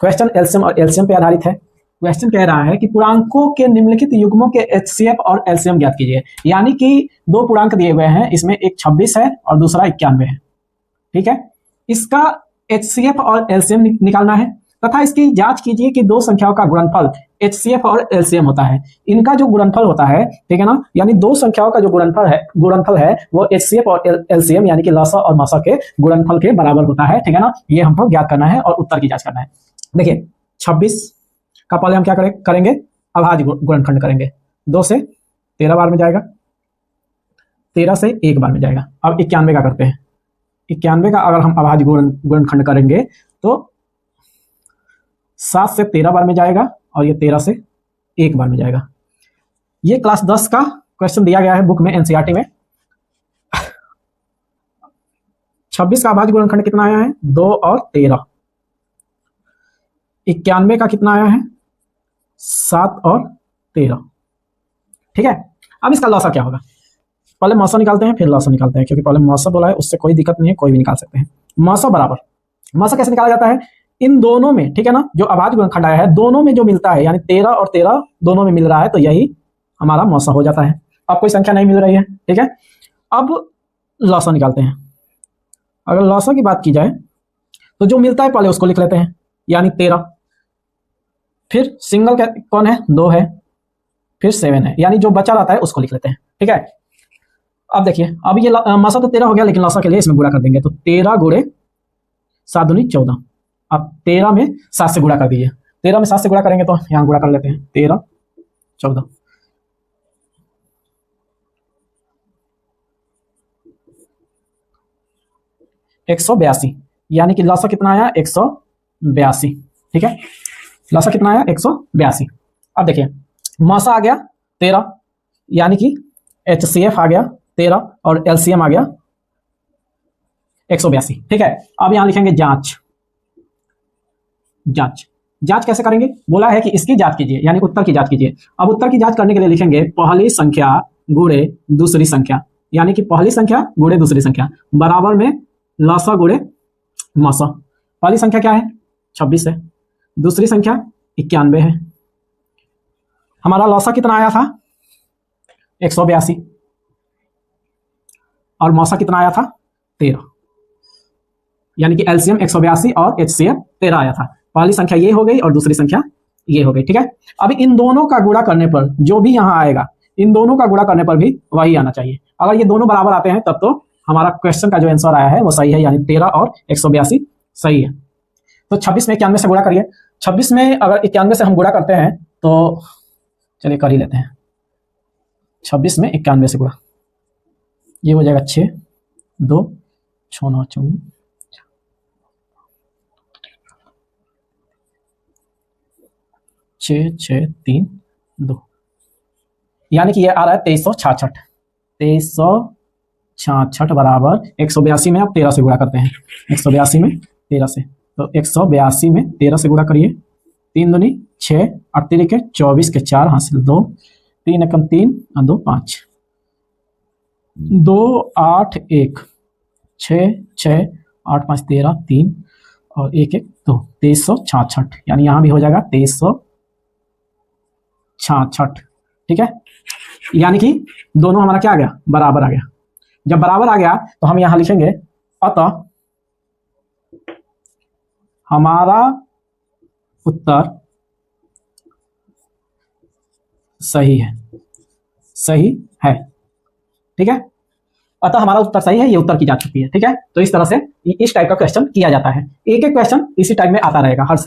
Question LCM और LCM पे आधारित है। क्वेश्चन कह रहा है कि पूर्णांकों के निम्नलिखित युग्मों के एचसीएफ और एलसीएम ज्ञात कीजिए। यानी कि दो पूर्णांक दिए हुए हैं, इसमें एक 26 है और दूसरा 91 है। ठीक है, इसका एचसीएफ और एलसीएम निकालना है तथा इसकी जांच कीजिए कि दो संख्याओं का गुणनफल एचसीएफ और एलसीएम होता है। इनका जो गुणनफल होता है, ठीक है ना, यानी दो संख्याओं का जो गुणनफल है वो एचसीएफ और एलसीएम यानी कि लसा और मसा के गुणनफल के बराबर होता है। ठीक है ना, ये हमको ज्ञात करना है और उत्तर की जांच करना है। देखिए 26 का पहले हम क्या करेंगे, अभाज्य गुणनखंड करेंगे। 2 से 13 बार में जाएगा, 13 से 1 बार में जाएगा। अब 91 का करते हैं। 91 का अगर हम अभाज्य गुणनखंड करेंगे तो 7 से 13 बार में जाएगा और ये 13 से 1 बार में जाएगा। ये क्लास 10 का क्वेश्चन दिया गया है बुक में, एनसीईआरटी में। 26 का अभाज्य गुणनखंड कितना आया है, 2 और 13। 91 का कितना आया है, 7 और 13। ठीक है, अब इसका लॉसा क्या होगा, पहले मौसा निकालते हैं फिर लॉसा निकालते हैं, क्योंकि पहले मौसा बोला है, उससे कोई दिक्कत नहीं है, कोई भी निकाल सकते हैं। मौसा बराबर, मौसा कैसे निकाला जाता है, इन दोनों में, ठीक है ना, जो अभाज्य गुणनखंड आया है दोनों में जो मिलता है, यानी 13 और 13 दोनों में मिल रहा है, तो यही हमारा मौसा हो जाता है। अब कोई संख्या नहीं मिल रही है, ठीक है। अब लॉसा निकालते हैं। अगर लॉसा की बात की जाए तो जो मिलता है पहले उसको लिख लेते हैं, यानी 13, फिर सिंगल कौन है, 2 है, फिर 7 है, यानी जो बचा रहता है उसको लिख लेते हैं। ठीक है, अब देखिए, अब ये मौसा तो 13 हो गया, लेकिन लॉसा के लिए इसमें गुणा कर देंगे, तो 13 गुणे 7 दूनी 14। अब 13 में 7 से गुणा कर दीजिए, 13 में 7 से गुणा करेंगे तो यहां गुणा कर लेते हैं, 13 14 182, यानी कि लॉसा कितना आया, 182। ठीक है, लॉसा कितना आया, 182। अब देखिए मौसा आ गया 13, यानी कि एचसीएफ आ गया 13 और एलसीएम आ गया 182। ठीक है, अब यहां लिखेंगे जांच। जांच, जांच कैसे करेंगे, बोला है कि इसकी जांच कीजिए, यानी उत्तर की जांच कीजिए। अब उत्तर की जांच करने के लिए लिखेंगे पहली संख्या गुणे दूसरी संख्या, यानी कि पहली संख्या गुणे दूसरी संख्या बराबर में लॉसा गुणे मौसा। पहली संख्या क्या है, 26 है, दूसरी संख्या 91 है। हमारा लॉसा कितना आया था, 182, और मौसा कितना आया था, 13, यानी कि एलसीएम 182 और एचसीएफ 13 आया था। पहली संख्या ये हो गई और दूसरी संख्या ये हो गई। ठीक है, अब इन दोनों का गुणा करने पर जो भी यहां आएगा, इन दोनों का गुणा करने पर भी वही आना चाहिए। अगर ये दोनों बराबर आते हैं तब तो हमारा क्वेश्चन का जो आंसर आया है वो सही है, यानी 13 और 182 सही है। तो 26 में 91 से गुणा करिए। 26 में अगर 91 से हम गुणा करते हैं तो चलिए कर ही लेते हैं। 26 में 91 से गुणा, ये हो जाएगा 6 2 6 9 14 6 6 3 2, यानी कि ये आ रहा है 2366। 2366 बराबर 182 में आप 13 से गुणा करते हैं, 182 में 13 से, तो 182 में 13 से गुणा करिए। 3 दूनी 6, 8 के 24 के 4 हासिल 2, 3 एकम 3 और 2 5, 2 8 1 6 6 8 5 13 3 और 1 1 2, 2366, यानी यहां भी हो जाएगा 2366। ठीक है, यानी कि दोनों हमारा क्या आ गया, बराबर आ गया। जब बराबर आ गया तो हम यहां लिखेंगे अतः हमारा उत्तर सही है, सही है। ठीक है, अतः हमारा उत्तर सही है, ये उत्तर की जा चुकी है। ठीक है, तो इस तरह से इस टाइप का क्वेश्चन किया जाता है। एक एक क्वेश्चन इसी टाइप में आता रहेगा हर से